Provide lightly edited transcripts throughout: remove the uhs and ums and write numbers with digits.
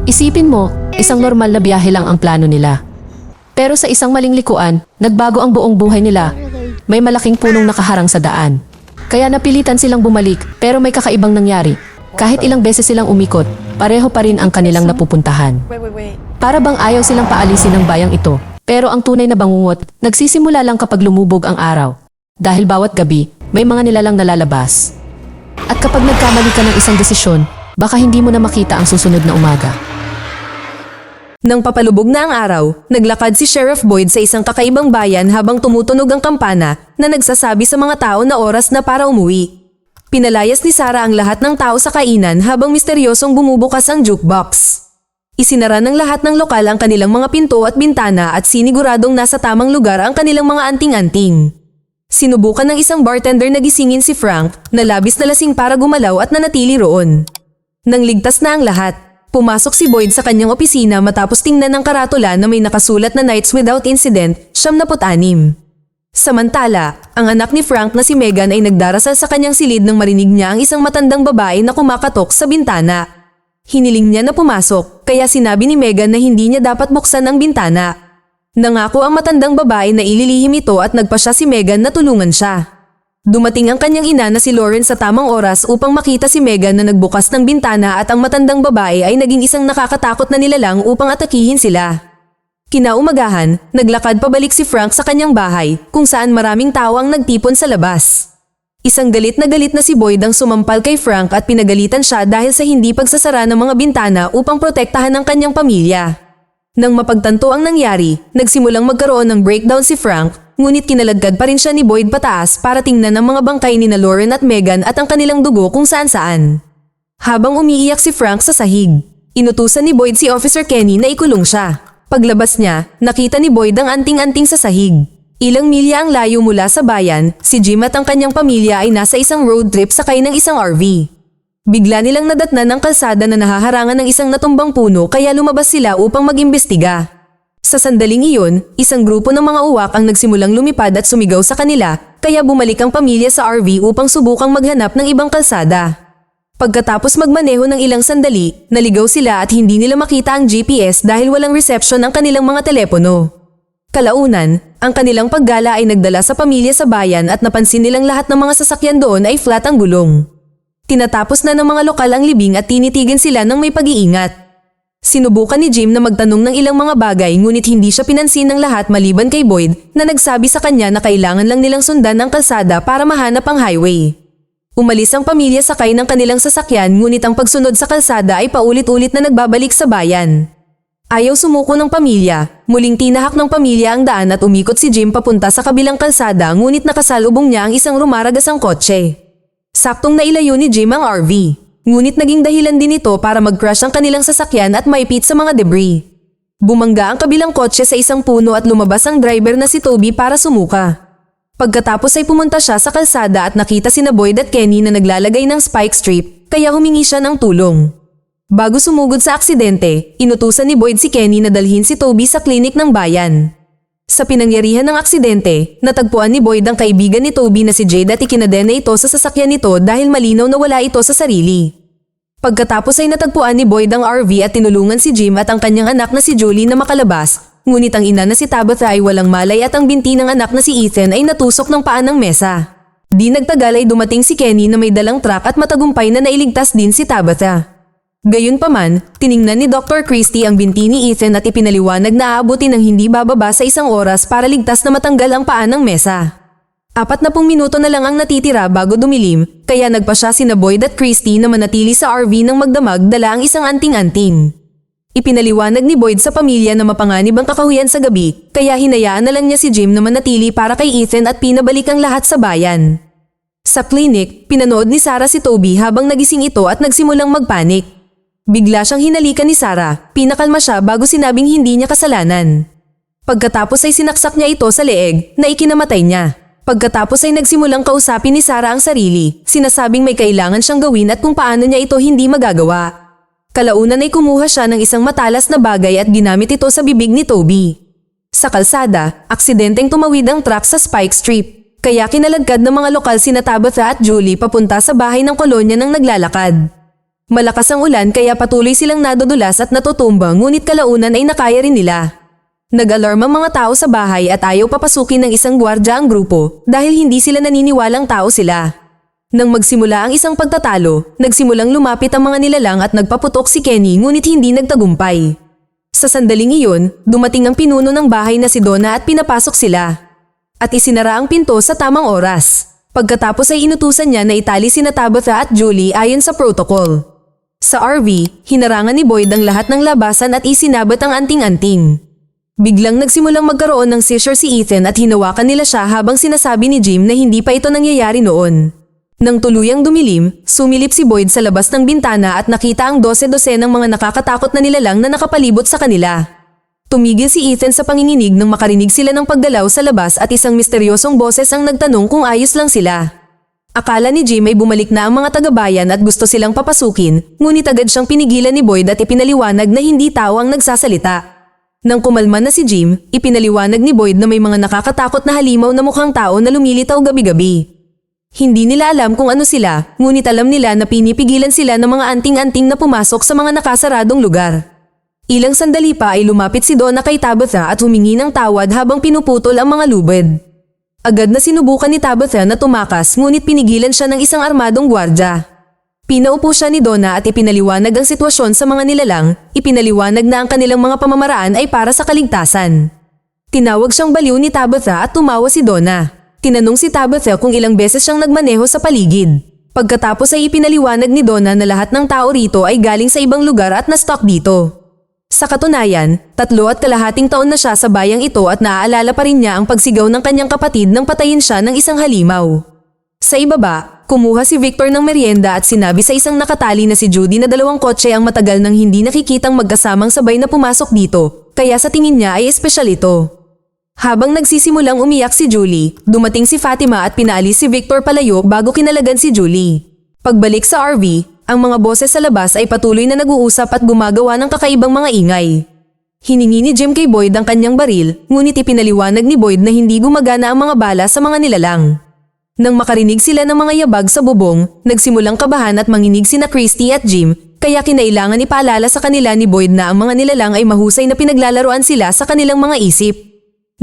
Isipin mo, isang normal na biyahe lang ang plano nila. Pero sa isang maling likuan, nagbago ang buong buhay nila. May malaking punong nakaharang sa daan. Kaya napilitan silang bumalik, pero may kakaibang nangyari. Kahit ilang beses silang umikot, pareho pa rin ang kanilang napupuntahan. Para bang ayaw silang paalisin ng bayang ito. Pero ang tunay na bangungot, nagsisimula lang kapag lumubog ang araw. Dahil bawat gabi, may mga nilalang nalalabas. At kapag nagkamali ka ng isang desisyon, baka hindi mo na makita ang susunod na umaga. Nang papalubog na ang araw, naglakad si Sheriff Boyd sa isang kakaibang bayan habang tumutunog ang kampana na nagsasabi sa mga tao na oras na para umuwi. Pinalayas ni Sarah ang lahat ng tao sa kainan habang misteryosong bumubukas ang jukebox. Isinara ng lahat ng lokal ang kanilang mga pinto at bintana at siniguradong nasa tamang lugar ang kanilang mga anting-anting. Sinubukan ng isang bartender na gisingin si Frank na labis na lasing para gumalaw at nanatili roon. Nang ligtas na ang lahat, pumasok si Boyd sa kanyang opisina matapos tingnan ng karatula na may nakasulat na Nights Without Incident, 76. Samantala, ang anak ni Frank na si Megan ay nagdarasal sa kanyang silid nang marinig niya ang isang matandang babae na kumakatok sa bintana. Hiniling niya na pumasok, kaya sinabi ni Megan na hindi niya dapat buksan ang bintana. Nangako ang matandang babae na ililihim ito at nagpasya si Megan na tulungan siya. Dumating ang kanyang ina na si Lauren sa tamang oras upang makita si Megan na nagbukas ng bintana at ang matandang babae ay naging isang nakakatakot na nilalang upang atakihin sila. Kinaumagahan, naglakad pabalik si Frank sa kanyang bahay kung saan maraming tao ang nagtipon sa labas. Isang galit na si Boyd ang sumampal kay Frank at pinagalitan siya dahil sa hindi pagsasara ng mga bintana upang protektahan ang kanyang pamilya. Nang mapagtanto ang nangyari, nagsimulang magkaroon ng breakdown si Frank, ngunit kinaladkad pa rin siya ni Boyd pataas para tingnan ang mga bangkay ni Lauren at Megan at ang kanilang dugo kung saan-saan. Habang umiiyak si Frank sa sahig, inutusan ni Boyd si Officer Kenny na ikulong siya. Paglabas niya, nakita ni Boyd ang anting-anting sa sahig. Ilang milya ang layo mula sa bayan, si Jim at ang kanyang pamilya ay nasa isang road trip sakay ng isang RV. Bigla nilang nadatnan ng kalsada na nahaharangan ng isang natumbang puno kaya lumabas sila upang mag-imbestiga. Sa sandaling iyon, isang grupo ng mga uwak ang nagsimulang lumipad at sumigaw sa kanila, kaya bumalik ang pamilya sa RV upang subukang maghanap ng ibang kalsada. Pagkatapos magmaneho ng ilang sandali, naligaw sila at hindi nila makita ang GPS dahil walang reception ang kanilang mga telepono. Kalaunan, ang kanilang paggala ay nagdala sa pamilya sa bayan at napansin nilang lahat ng mga sasakyan doon ay flat ang gulong. Tinatapos na ng mga lokal ang libing at tinitigan sila ng may pag-iingat. Sinubukan ni Jim na magtanong ng ilang mga bagay ngunit hindi siya pinansin ng lahat maliban kay Boyd na nagsabi sa kanya na kailangan lang nilang sundan ang kalsada para mahanap ang highway. Umalis ang pamilya sakay ng kanilang sasakyan ngunit ang pagsunod sa kalsada ay paulit-ulit na nagbabalik sa bayan. Ayaw sumuko ng pamilya, muling tinahak ng pamilya ang daan at umikot si Jim papunta sa kabilang kalsada ngunit nakasalubong niya ang isang rumaragasang kotse. Saktong nailayo ni Jim ang RV, ngunit naging dahilan din ito para mag-crash ang kanilang sasakyan at maipit sa mga debris. Bumangga ang kabilang kotse sa isang puno at lumabas ang driver na si Toby para sumuka. Pagkatapos ay pumunta siya sa kalsada at nakita sina Boyd at Kenny na naglalagay ng spike strip, kaya humingi siya ng tulong. Bago sumugod sa aksidente, inutusan ni Boyd si Kenny na dalhin si Toby sa klinik ng bayan. Sa pinangyarihan ng aksidente, natagpuan ni Boyd ang kaibigan ni Toby na si Jade at ikinadena ito sa sasakyan nito dahil malinaw na wala ito sa sarili. Pagkatapos ay natagpuan ni Boyd ang RV at tinulungan si Jim at ang kanyang anak na si Julie na makalabas, ngunit ang ina na si Tabitha ay walang malay at ang binti ng anak na si Ethan ay natusok ng paa ng mesa. Di nagtagal ay dumating si Kenny na may dalang truck at matagumpay na nailigtas din si Tabitha. Gayunpaman, tiningnan ni Dr. Christie ang binti ni Ethan at ipinaliwanag na aabutin ng hindi bababa sa 1 oras para ligtas na matanggal ang paa ng mesa. 40 minuto na lang ang natitira bago dumilim, kaya nagpasya sina Boyd at Christie na manatili sa RV ng magdamag dala ang isang anting-anting. Ipinaliwanag ni Boyd sa pamilya na mapanganib ang kakahuyan sa gabi, kaya hinayaan na lang niya si Jim na manatili para kay Ethan at pinabalik ang lahat sa bayan. Sa klinik, pinanood ni Sarah si Toby habang nagising ito at nagsimulang magpanik. Bigla siyang hinalikan ni Sarah, pinakalma siya bago sinabing hindi niya kasalanan. Pagkatapos ay sinaksak niya ito sa leeg na ikinamatay niya. Pagkatapos ay nagsimulang kausapin ni Sarah ang sarili, sinasabing may kailangan siyang gawin at kung paano niya ito hindi magagawa. Kalaunan ay kumuha siya ng isang matalas na bagay at ginamit ito sa bibig ni Toby. Sa kalsada, aksidenteng tumawid ang truck sa spike strip, kaya kinaladkad ng mga lokal sina Tabitha at Julie papunta sa bahay ng kolonya ng naglalakad. Malakas ang ulan kaya patuloy silang nadudulas at natutumba ngunit kalaunan ay nakaya rin nila. Nag-alarm ang mga tao sa bahay at ayaw papasukin ng isang gwardya ang grupo dahil hindi sila naniniwalang tao sila. Nang magsimula ang isang pagtatalo, nagsimulang lumapit ang mga nilalang at nagpaputok si Kenny ngunit hindi nagtagumpay. Sa sandaling iyon, dumating ang pinuno ng bahay na si Donna at pinapasok sila. At isinara ang pinto sa tamang oras. Pagkatapos ay inutusan niya na itali sina Tabitha at Julie ayon sa protocol. Sa RV, hinarangan ni Boyd ang lahat ng labasan at isinabot ang anting-anting. Biglang nagsimulang magkaroon ng seizure si Ethan at hinawakan nila siya habang sinasabi ni Jim na hindi pa ito nangyayari noon. Nang tuluyang dumilim, sumilip si Boyd sa labas ng bintana at nakita ang 12-12 ng mga nakakatakot na nilalang na nakapalibot sa kanila. Tumigil si Ethan sa panginginig nang makarinig sila ng paggalaw sa labas at isang misteryosong boses ang nagtanong kung ayos lang sila. Akala ni Jim ay bumalik na ang mga taga-bayan at gusto silang papasukin, ngunit agad siyang pinigilan ni Boyd at ipinaliwanag na hindi tao ang nagsasalita. Nang kumalma na si Jim, ipinaliwanag ni Boyd na may mga nakakatakot na halimaw na mukhang tao na lumilitaw gabi-gabi. Hindi nila alam kung ano sila, ngunit alam nila na pinipigilan sila ng mga anting-anting na pumasok sa mga nakasaradong lugar. Ilang sandali pa ay lumapit si Donna kay Tabitha at humingi ng tawad habang pinuputol ang mga lubid. Agad na sinubukan ni Tabitha na tumakas ngunit pinigilan siya ng isang armadong gwardya. Pinaupo siya ni Donna at ipinaliwanag ang sitwasyon sa mga nilalang, ipinaliwanag na ang kanilang mga pamamaraan ay para sa kaligtasan. Tinawag siyang baliw ni Tabitha at tumawa si Donna. Tinanong si Tabitha kung ilang beses siyang nagmaneho sa paligid. Pagkatapos ay ipinaliwanag ni Donna na lahat ng tao rito ay galing sa ibang lugar at na-stock dito. Sa katunayan, 3.5 taon na siya sa bayang ito at naaalala pa rin niya ang pagsigaw ng kanyang kapatid nang patayin siya ng isang halimaw. Sa ibaba, kumuha si Victor ng merienda at sinabi sa isang nakatali na si Judy na 2 kotse ang matagal nang hindi nakikitang magkasamang sabay na pumasok dito, kaya sa tingin niya ay espesyal ito. Habang nagsisimulang umiyak si Julie, dumating si Fatima at pinaalis si Victor palayo bago kinalagan si Julie. Pagbalik sa RV, ang mga boses sa labas ay patuloy na nag-uusap at gumagawa ng kakaibang mga ingay. Hiningi ni Jim kay Boyd ang kanyang baril, ngunit ipinaliwanag ni Boyd na hindi gumagana ang mga bala sa mga nilalang. Nang makarinig sila ng mga yabag sa bubong, nagsimulang kabahan at manginig sina Christy at Jim, kaya kinailangan ipaalala sa kanila ni Boyd na ang mga nilalang ay mahusay na pinaglalaroan sila sa kanilang mga isip.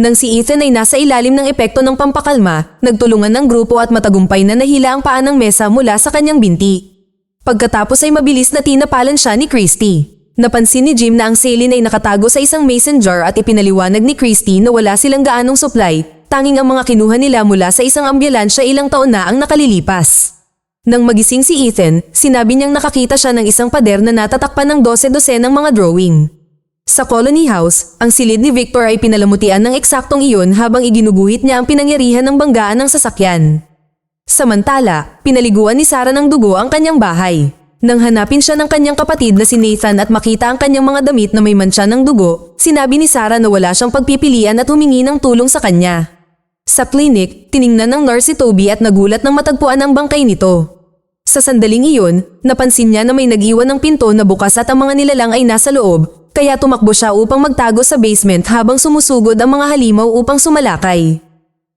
Nang si Ethan ay nasa ilalim ng epekto ng pampakalma, nagtulungan ng grupo at matagumpay na nahila ang paa ng mesa mula sa kanyang binti. Pagkatapos ay mabilis na tinapalan siya ni Christy. Napansin ni Jim na ang saline ay nakatago sa isang mason jar at ipinaliwanag ni Christy na wala silang gaanong supply, tanging ang mga kinuha nila mula sa isang ambulansya ilang taon na ang nakalilipas. Nang magising si Ethan, sinabi niyang nakakita siya ng isang pader na natatakpan ng 12 ng mga drawing. Sa Colony House, ang silid ni Victor ay pinalamutian ng eksaktong iyon habang iginuguhit niya ang pinangyarihan ng banggaan ng sasakyan. Samantala, pinaliguan ni Sarah ng dugo ang kanyang bahay. Nang hanapin siya ng kanyang kapatid na si Nathan at makita ang kanyang mga damit na may mantsa ng dugo, sinabi ni Sarah na wala siyang pagpipilian at humingi ng tulong sa kanya. Sa clinic, tiningnan ng nurse si Toby at nagulat nang matagpuan ang bangkay nito. Sa sandaling iyon, napansin niya na may nag-iwan ng pinto na bukas at ang mga nilalang ay nasa loob, kaya tumakbo siya upang magtago sa basement habang sumusugod ang mga halimaw upang sumalakay.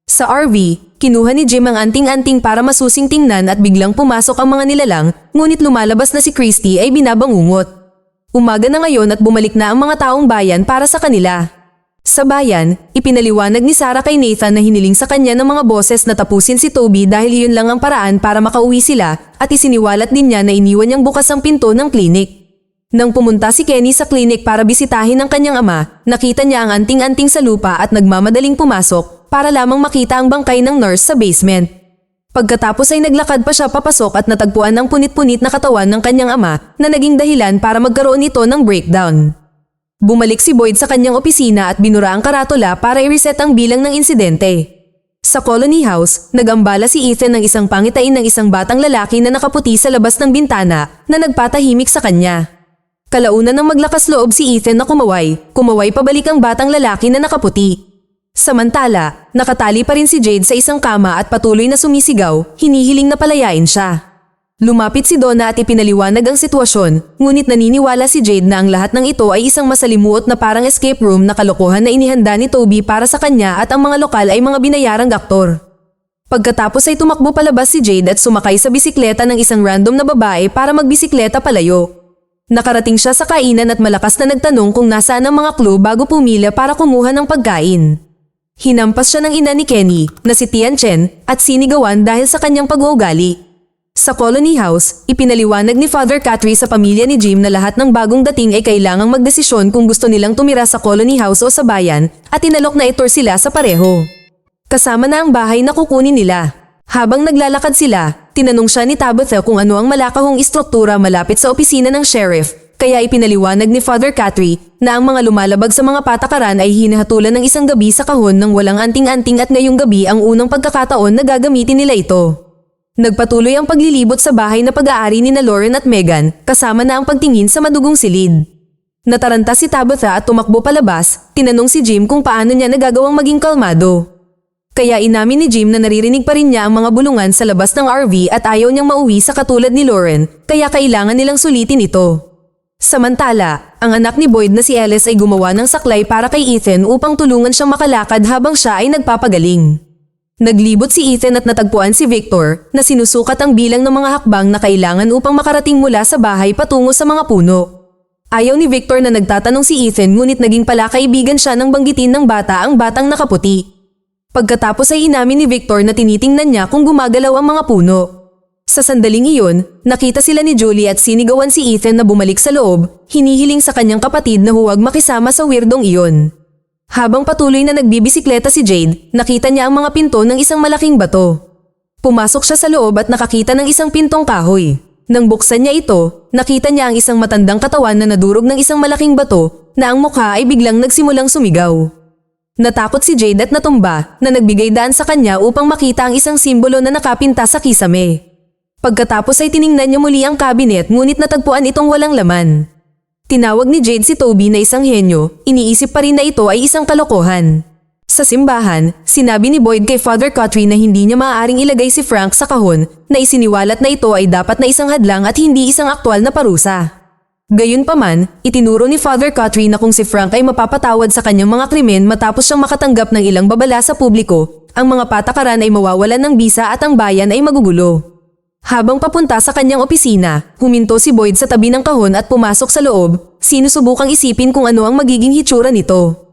Sa RV, kinuha ni Jim ang anting-anting para masusing tingnan at biglang pumasok ang mga nilalang, ngunit lumalabas na si Christy ay binabangungot. Umaga na ngayon at bumalik na ang mga taong bayan para sa kanila. Sa bayan, ipinaliwanag ni Sarah kay Nathan na hiniling sa kanya ng mga boses na tapusin si Toby dahil iyon lang ang paraan para makauwi sila at isiniwalat din niya na iniwan niyang bukas ang pinto ng klinik. Nang pumunta si Kenny sa klinik para bisitahin ang kanyang ama, nakita niya ang anting-anting sa lupa at nagmamadaling pumasok para lamang makita ang bangkay ng nurse sa basement. Pagkatapos ay naglakad pa siya papasok at natagpuan ang punit-punit na katawan ng kanyang ama na naging dahilan para magkaroon ito ng breakdown. Bumalik si Boyd sa kanyang opisina at binura ang karatula para i-reset ang bilang ng insidente. Sa Colony House, nagambala si Ethan ng isang pangitain ng isang batang lalaki na nakaputi sa labas ng bintana na nagpatahimik sa kanya. Kalaunan ng maglakas loob si Ethan na kumaway pabalik ang batang lalaki na nakaputi. Samantala, nakatali pa rin si Jade sa isang kama at patuloy na sumisigaw, hinihiling na palayain siya. Lumapit si Donna at ipinaliwanag ang sitwasyon, ngunit naniniwala si Jade na ang lahat ng ito ay isang masalimuot na parang escape room na kalokohan na inihanda ni Toby para sa kanya at ang mga lokal ay mga binayarang aktor. Pagkatapos ay tumakbo palabas si Jade at sumakay sa bisikleta ng isang random na babae para magbisikleta palayo. Nakarating siya sa kainan at malakas na nagtanong kung nasaan ang mga clue bago pumila para kumuha ng pagkain. Hinampas siya ng ina ni Kenny na si Tian Chen at sinigawan dahil sa kanyang pag-uugali. Sa Colony House, ipinaliwanag ni Father Catry sa pamilya ni Jim na lahat ng bagong dating ay kailangang magdesisyon kung gusto nilang tumira sa Colony House o sa bayan at inalok na itor sila sa pareho. Kasama na ang bahay na kukunin nila. Habang naglalakad sila, tinanong siya ni Tabitha kung ano ang malakahong istruktura malapit sa opisina ng sheriff. Kaya ipinaliwanag ni Father Catry na ang mga lumalabag sa mga patakaran ay hinahatulan ng isang gabi sa kahon ng walang anting-anting at ngayong gabi ang unang pagkakataon na gagamitin nila ito. Nagpatuloy ang paglilibot sa bahay na pag-aari ni na Lauren at Megan kasama na ang pagtingin sa madugong silid. Nataranta si Tabitha at tumakbo palabas, tinanong si Jim kung paano niya nagagawang maging kalmado. Kaya inamin ni Jim na naririnig pa rin niya ang mga bulungan sa labas ng RV at ayaw niyang mauwi sa katulad ni Lauren kaya kailangan nilang sulitin ito. Samantala, ang anak ni Boyd na si Ellis ay gumawa ng saklay para kay Ethan upang tulungan siyang makalakad habang siya ay nagpapagaling. Naglibot si Ethan at natagpuan si Victor na sinusukat ang bilang ng mga hakbang na kailangan upang makarating mula sa bahay patungo sa mga puno. Ayaw ni Victor na nagtatanong si Ethan ngunit naging pala kaibigan siya nang banggitin ng bata ang batang nakaputi. Pagkatapos ay inamin ni Victor na tinitingnan niya kung gumagalaw ang mga puno. Sa sandaling iyon, nakita sila ni Julie at sinigawan si Ethan na bumalik sa loob, hinihiling sa kanyang kapatid na huwag makisama sa weirdong iyon. Habang patuloy na nagbibisikleta si Jade, nakita niya ang mga pinto ng isang malaking bato. Pumasok siya sa loob at nakakita ng isang pintong kahoy. Nang buksan niya ito, nakita niya ang isang matandang katawan na nadurog ng isang malaking bato na ang mukha ay biglang nagsimulang sumigaw. Natakot si Jade at natumba na nagbigay daan sa kanya upang makita ang isang simbolo na nakapinta sa kisame. Pagkatapos ay tiningnan niya muli ang cabinet ngunit natagpuan itong walang laman. Tinawag ni Jade si Toby na isang henyo, iniisip pa rin na ito ay isang kalokohan. Sa simbahan, sinabi ni Boyd kay Father Catry na hindi niya maaaring ilagay si Frank sa kahon na isiniwalat na ito ay dapat na isang hadlang at hindi isang aktwal na parusa. Gayunpaman, itinuro ni Father Catry na kung si Frank ay mapapatawad sa kanyang mga krimen matapos siyang makatanggap ng ilang babala sa publiko, ang mga patakaran ay mawawalan ng bisa at ang bayan ay magugulo. Habang papunta sa kanyang opisina, huminto si Boyd sa tabi ng kahon at pumasok sa loob, sinusubukang isipin kung ano ang magiging hitsura nito.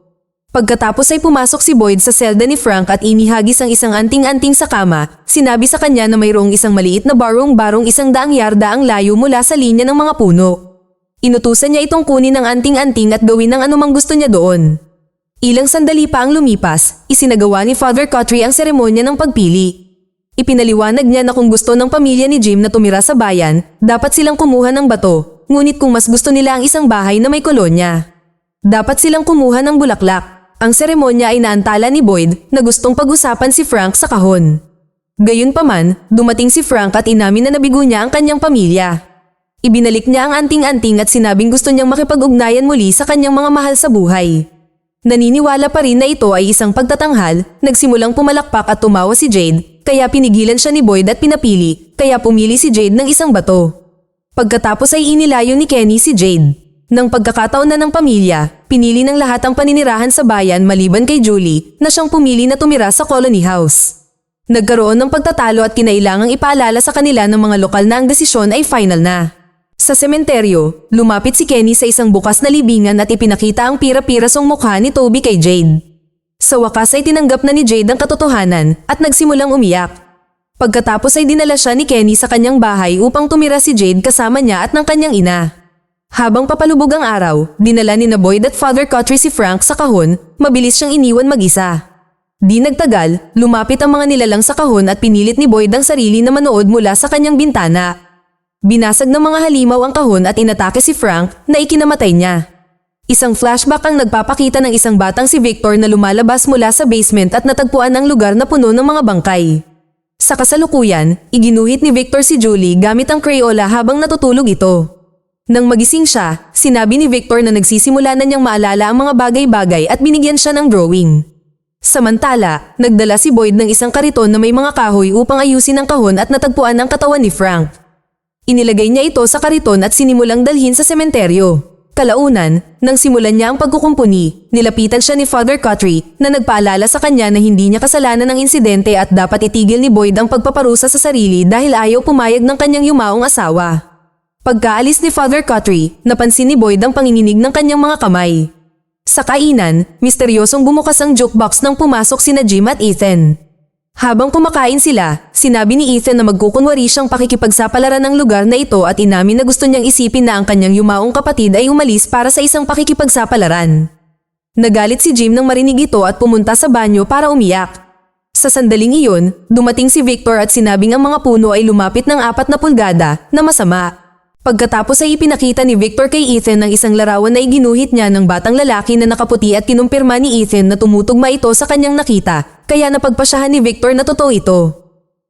Pagkatapos ay pumasok si Boyd sa selda ni Frank at inihagis ang isang anting-anting sa kama, sinabi sa kanya na mayroong isang maliit na barong 100 yarda ang layo mula sa linya ng mga puno. Inutusan niya itong kunin ng anting-anting at gawin ng anumang gusto niya doon. Ilang sandali pa ang lumipas, isinagawa ni Father Catry ang seremonya ng pagpili. Ipinaliwanag niya na kung gusto ng pamilya ni Jim na tumira sa bayan, dapat silang kumuha ng bato, ngunit kung mas gusto nila ang isang bahay na may kolonya, dapat silang kumuha ng bulaklak. Ang seremonya ay naantala ni Boyd na gustong pag-usapan si Frank sa kahon. Gayunpaman, dumating si Frank at inamin na nabigo niya ang kanyang pamilya. Ibinalik niya ang anting-anting at sinabing gusto niyang makipag-ugnayan muli sa kanyang mga mahal sa buhay. Naniniwala pa rin na ito ay isang pagtatanghal, nagsimulang pumalakpak at tumawa si Jade, kaya pinigilan siya ni Boyd at pinapili, kaya pumili si Jade ng isang bato. Pagkatapos ay inilayo ni Kenny si Jade. Nang pagkakataon na ng pamilya, pinili ng lahat ang paninirahan sa bayan maliban kay Julie na siyang pumili na tumira sa Colony House. Nagkaroon ng pagtatalo at kinailangang ipaalala sa kanila ng mga lokal na ang desisyon ay final na. Sa sementeryo, lumapit si Kenny sa isang bukas na libingan at ipinakita ang pira-pirasong mukha ni Toby kay Jade. Sa wakas ay tinanggap na ni Jade ang katotohanan at nagsimulang umiyak. Pagkatapos ay dinala siya ni Kenny sa kanyang bahay upang tumira si Jade kasama niya at ng kanyang ina. Habang papalubog ang araw, dinala ni na Boyd at Father Catry si Frank sa kahon, mabilis siyang iniwan mag-isa. Di nagtagal, lumapit ang mga nilalang sa kahon at pinilit ni Boyd ang sarili na manood mula sa kanyang bintana. Binasag ng mga halimaw ang kahon at inatake si Frank na ikinamatay niya. Isang flashback ang nagpapakita ng isang batang si Victor na lumalabas mula sa basement at natagpuan ang lugar na puno ng mga bangkay. Sa kasalukuyan, iginuhit ni Victor si Julie gamit ang Crayola habang natutulog ito. Nang magising siya, sinabi ni Victor na nagsisimula na niyang maalala ang mga bagay-bagay at binigyan siya ng drawing. Samantala, nagdala si Boyd ng isang kariton na may mga kahoy upang ayusin ang kahon at natagpuan ang katawan ni Frank. Inilagay niya ito sa kariton at sinimulang dalhin sa sementeryo. Kalaunan, nang simulan niya ang pagkukumpuni, nilapitan siya ni Father Cotry na nagpaalala sa kanya na hindi niya kasalanan ng insidente at dapat itigil ni Boyd ang pagpaparusa sa sarili dahil ayaw pumayag ng kanyang yumaong asawa. Pagkaalis ni Father Cotry, napansin ni Boyd ang panginginig ng kanyang mga kamay. Sa kainan, misteryosong bumukas ang jukebox nang pumasok sina Jim at Ethan. Habang kumakain sila, sinabi ni Ethan na magkukunwari siyang pakikipagsapalaran ng lugar na ito at inamin na gusto niyang isipin na ang kanyang yumaong kapatid ay umalis para sa isang pakikipagsapalaran. Nagalit si Jim nang marinig ito at pumunta sa banyo para umiyak. Sa sandaling iyon, dumating si Victor at sinabing ang mga puno ay lumapit ng 4 pulgada na masama. Pagkatapos ay ipinakita ni Victor kay Ethan ang isang larawan na iginuhit niya ng batang lalaki na nakaputi at kinumpirma ni Ethan na tumutugma ito sa kanyang nakita, kaya napagpasyahan ni Victor na totoo ito.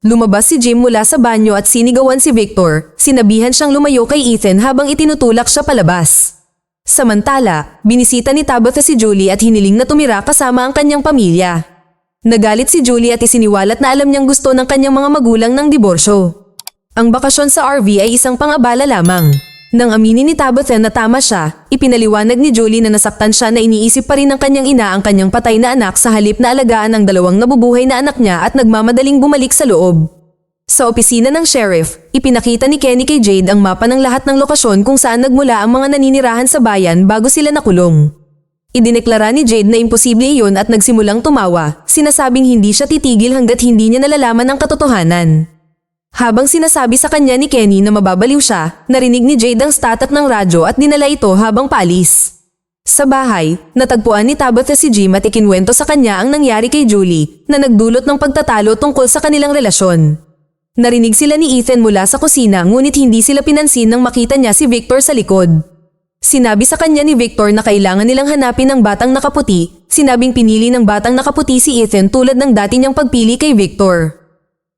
Lumabas si Jim mula sa banyo at sinigawan si Victor, sinabihan siyang lumayo kay Ethan habang itinutulak siya palabas. Samantala, binisita ni Tabitha si Julie at hiniling na tumira kasama ang kanyang pamilya. Nagalit si Julie at isiniwalat na alam niyang gusto ng kanyang mga magulang ng diborsyo. Ang bakasyon sa RV ay isang pang-abala lamang. Nang aminin ni Tabitha na tama siya, ipinaliwanag ni Julie na nasaktan siya na iniisip pa rin ng kanyang ina ang kanyang patay na anak sa halip na alagaan ang 2 nabubuhay na anak niya at nagmamadaling bumalik sa loob. Sa opisina ng sheriff, ipinakita ni Kenny kay Jade ang mapa ng lahat ng lokasyon kung saan nagmula ang mga naninirahan sa bayan bago sila nakulong. Idineklara ni Jade na imposible iyon at nagsimulang tumawa, sinasabing hindi siya titigil hanggat hindi niya nalalaman ang katotohanan. Habang sinasabi sa kanya ni Kenny na mababaliw siya, narinig ni Jade ang static ng radyo at dinala ito habang paalis. Sa bahay, natagpuan ni Tabitha si Jim at ikinwento sa kanya ang nangyari kay Julie na nagdulot ng pagtatalo tungkol sa kanilang relasyon. Narinig sila ni Ethan mula sa kusina ngunit hindi sila pinansin nang makita niya si Victor sa likod. Sinabi sa kanya ni Victor na kailangan nilang hanapin ang batang nakaputi, sinabing pinili ng batang nakaputi si Ethan tulad ng dati niyang pagpili kay Victor.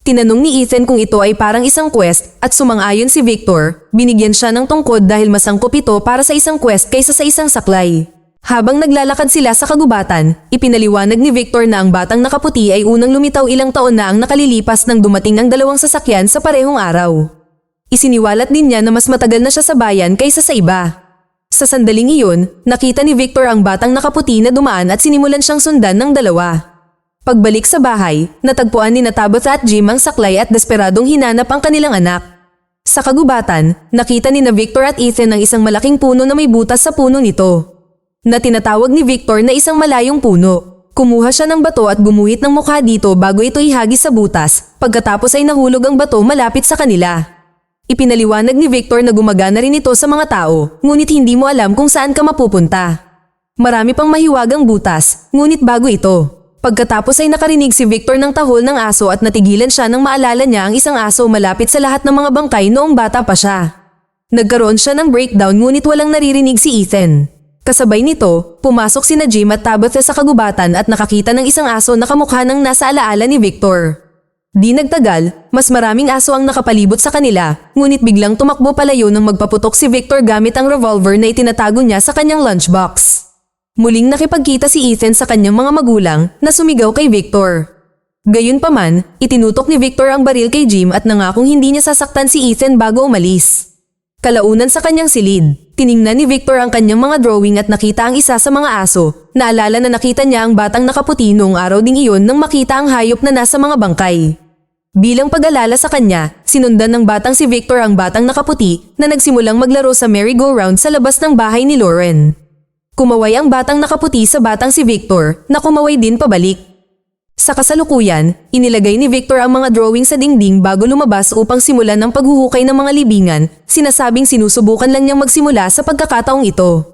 Tinanong ni Ethan kung ito ay parang isang quest at sumang-ayon si Victor, binigyan siya ng tungkod dahil masangkop ito para sa isang quest kaysa sa isang saklay. Habang naglalakad sila sa kagubatan, ipinaliwanag ni Victor na ang batang nakaputi ay unang lumitaw ilang taon na ang nakalilipas nang dumating ang 2 sasakyan sa parehong araw. Isiniwalat din niya na mas matagal na siya sa bayan kaysa sa iba. Sa sandaling iyon, nakita ni Victor ang batang nakaputi na dumaan at sinimulan siyang sundan ng 2. Pagbalik sa bahay, natagpuan ni Tabitha at Jim ang saklay at desperadong hinanap ang kanilang anak. Sa kagubatan, nakita ni Victor at Ethan ang isang malaking puno na may butas sa puno nito, na tinatawag ni Victor na isang malayong puno. Kumuha siya ng bato at gumuhit ng mukha dito bago ito ihagis sa butas, pagkatapos ay nahulog ang bato malapit sa kanila. Ipinaliwanag ni Victor na gumagana rin ito sa mga tao, ngunit hindi mo alam kung saan ka mapupunta. Marami pang mahiwagang butas, ngunit bago ito. Pagkatapos ay nakarinig si Victor ng tahol ng aso at natigilan siya nang maalala niya ang isang aso malapit sa lahat ng mga bangkay noong bata pa siya. Nagkaroon siya ng breakdown ngunit walang naririnig si Ethan. Kasabay nito, pumasok sina Jim at Tabitha sa kagubatan at nakakita ng isang aso na kamukha ng nasa alaala ni Victor. Di nagtagal, mas maraming aso ang nakapalibot sa kanila, ngunit biglang tumakbo palayo nang magpaputok si Victor gamit ang revolver na itinatago niya sa kanyang lunchbox. Muling nakipagkita si Ethan sa kanyang mga magulang na sumigaw kay Victor. Gayunpaman, itinutok ni Victor ang baril kay Jim at nangakong hindi niya sasaktan si Ethan bago umalis. Kalaunan sa kanyang silid, tiningnan ni Victor ang kanyang mga drawing at nakita ang isa sa mga aso. Naalala na nakita niya ang batang nakaputi noong araw ding iyon nang makita ang hayop na nasa mga bangkay. Bilang pag-alala sa kanya, sinundan ng batang si Victor ang batang nakaputi na nagsimulang maglaro sa merry-go-round sa labas ng bahay ni Lauren. Kumaway ang batang nakaputi sa batang si Victor na kumaway din pabalik. Sa kasalukuyan, inilagay ni Victor ang mga drawing sa dingding bago lumabas upang simulan ng paghuhukay ng mga libingan, sinasabing sinusubukan lang niyang magsimula sa pagkakataong ito.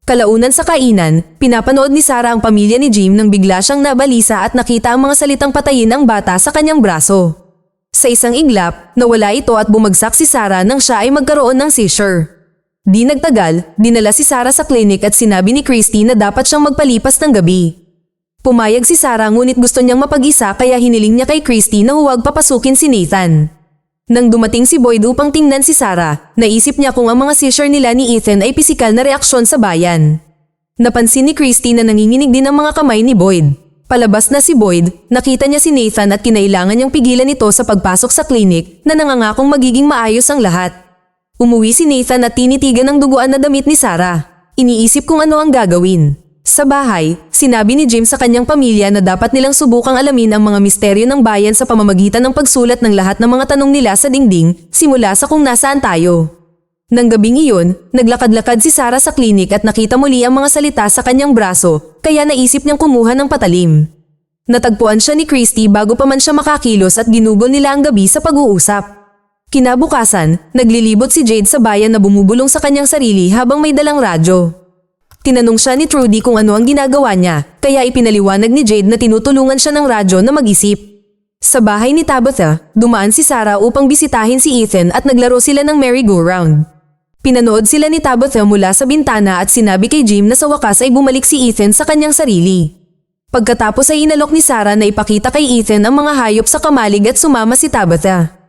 Kalaunan sa kainan, pinapanood ni Sarah ang pamilya ni Jim nang bigla siyang nabalisa at nakita ang mga salitang patayin ang bata sa kanyang braso. Sa isang iglap, nawala ito at bumagsak si Sarah nang siya ay magkaroon ng seizure. Di nagtagal, dinala si Sarah sa klinik at sinabi ni Christy na dapat siyang magpalipas ng gabi. Pumayag si Sarah ngunit gusto niyang mapag-isa kaya hiniling niya kay Christy na huwag papasukin si Nathan. Nang dumating si Boyd upang tingnan si Sarah, naisip niya kung ang mga seizure nila ni Ethan ay pisikal na reaksyon sa bayan. Napansin ni Christy na nanginginig din ang mga kamay ni Boyd. Palabas na si Boyd, nakita niya si Nathan at kinailangan niyang pigilan ito sa pagpasok sa klinik na nangangakong magiging maayos ang lahat. Umuwi si Nathan at tinitigan ang duguan na damit ni Sarah. Iniisip kung ano ang gagawin. Sa bahay, sinabi ni Jim sa kanyang pamilya na dapat nilang subukang alamin ang mga misteryo ng bayan sa pamamagitan ng pagsulat ng lahat ng mga tanong nila sa dingding, simula sa kung nasaan tayo. Nang gabing iyon, naglakad-lakad si Sarah sa klinik at nakita muli ang mga salita sa kanyang braso, kaya naisip niyang kumuha ng patalim. Natagpuan siya ni Christy bago pa man siya makakilos at ginugol nila ang gabi sa pag-uusap. Kinabukasan, naglilibot si Jade sa bayan na bumubulong sa kanyang sarili habang may dalang radyo. Tinanong siya ni Trudy kung ano ang ginagawa niya, kaya ipinaliwanag ni Jade na tinutulungan siya ng radyo na mag-isip. Sa bahay ni Tabitha, dumaan si Sarah upang bisitahin si Ethan at naglaro sila ng merry-go-round. Pinanood sila ni Tabitha mula sa bintana at sinabi kay Jim na sa wakas ay bumalik si Ethan sa kanyang sarili. Pagkatapos ay inalok ni Sarah na ipakita kay Ethan ang mga hayop sa kamalig at sumama si Tabitha.